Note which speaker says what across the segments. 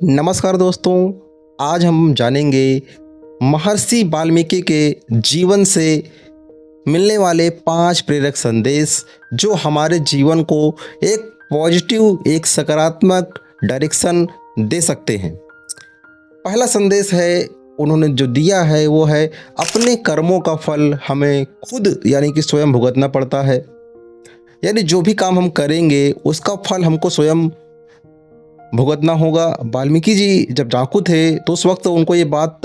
Speaker 1: नमस्कार दोस्तों, आज हम जानेंगे महर्षि वाल्मीकि के जीवन से मिलने वाले 5 प्रेरक संदेश जो हमारे जीवन को एक पॉजिटिव, एक सकारात्मक डायरेक्शन दे सकते हैं। पहला संदेश है, उन्होंने जो दिया है वो है अपने कर्मों का फल हमें खुद यानी कि स्वयं भुगतना पड़ता है। यानी जो भी काम हम करेंगे उसका फल हमको स्वयं भुगतना होगा। वाल्मीकि जी जब डाकू थे तो उस वक्त उनको ये बात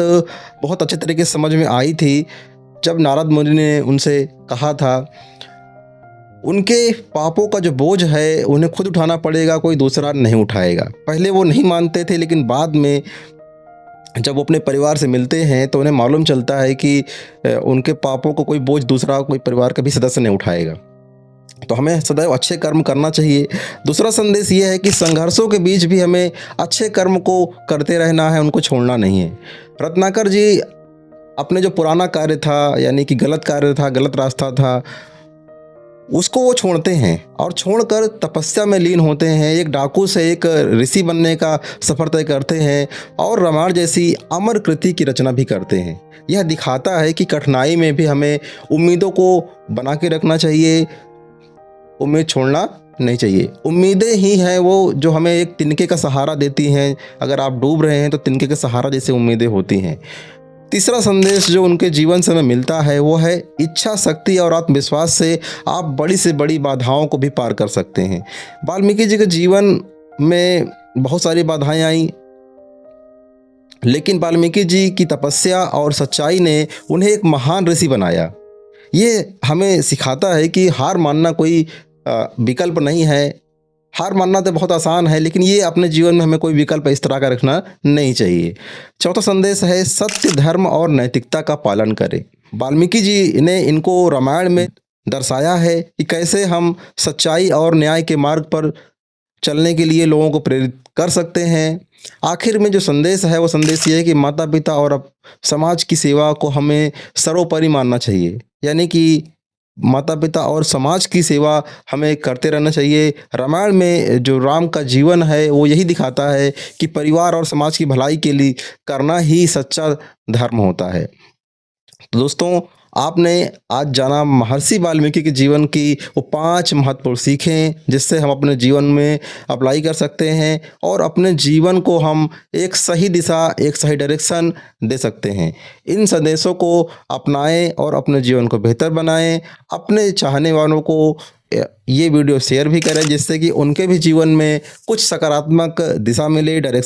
Speaker 1: बहुत अच्छे तरीके से समझ में आई थी, जब नारद मुनि ने उनसे कहा था उनके पापों का जो बोझ है उन्हें खुद उठाना पड़ेगा, कोई दूसरा नहीं उठाएगा। पहले वो नहीं मानते थे, लेकिन बाद में जब वो अपने परिवार से मिलते हैं तो उन्हें मालूम चलता है कि उनके पापों को कोई बोझ दूसरा कोई परिवार का भी सदस्य नहीं उठाएगा। तो हमें सदैव अच्छे कर्म करना चाहिए। दूसरा संदेश ये है कि संघर्षों के बीच भी हमें अच्छे कर्म को करते रहना है, उनको छोड़ना नहीं है। रत्नाकर जी अपने जो पुराना कार्य था यानी कि गलत कार्य था, गलत रास्ता था, उसको वो छोड़ते हैं और छोड़कर तपस्या में लीन होते हैं। एक डाकू से एक ऋषि बनने का सफ़र तय करते हैं और रामायण जैसी अमर कृति की रचना भी करते हैं। यह दिखाता है कि कठिनाई में भी हमें उम्मीदों को बना के रखना चाहिए, उम्मीद छोड़ना नहीं चाहिए। उम्मीदें ही हैं वो जो हमें एक तिनके का सहारा देती हैं। अगर आप डूब रहे हैं तो तिनके का सहारा जैसे उम्मीदें होती हैं। तीसरा संदेश जो उनके जीवन से हमें मिलता है वो है इच्छा शक्ति और आत्मविश्वास से आप बड़ी से बड़ी बाधाओं को भी पार कर सकते हैं। वाल्मीकि जी के जीवन में बहुत सारी बाधाएं आई, लेकिन वाल्मीकि जी की तपस्या और सच्चाई ने उन्हें एक महान ऋषि बनाया। ये हमें सिखाता है कि हार मानना कोई विकल्प नहीं है। हार मानना तो बहुत आसान है, लेकिन ये अपने जीवन में हमें कोई विकल्प इस तरह का रखना नहीं चाहिए। चौथा संदेश है सत्य, धर्म और नैतिकता का पालन करें। वाल्मीकि जी ने इनको रामायण में दर्शाया है कि कैसे हम सच्चाई और न्याय के मार्ग पर चलने के लिए लोगों को प्रेरित कर सकते हैं। आखिर में जो संदेश है वो संदेश ये है कि माता पिता और समाज की सेवा को हमें सर्वोपरि मानना चाहिए। यानी कि माता पिता और समाज की सेवा हमें करते रहना चाहिए। रामायण में जो राम का जीवन है वो यही दिखाता है कि परिवार और समाज की भलाई के लिए करना ही सच्चा धर्म होता है। तो दोस्तों, आपने आज जाना महर्षि वाल्मीकि के जीवन की वो 5 महत्वपूर्ण सीखें जिससे हम अपने जीवन में अप्लाई कर सकते हैं और अपने जीवन को हम एक सही दिशा, एक सही डायरेक्शन दे सकते हैं। इन संदेशों को अपनाएं और अपने जीवन को बेहतर बनाएं। अपने चाहने वालों को ये वीडियो शेयर भी करें जिससे कि उनके भी जीवन में कुछ सकारात्मक दिशा मिले, डायरेक्शन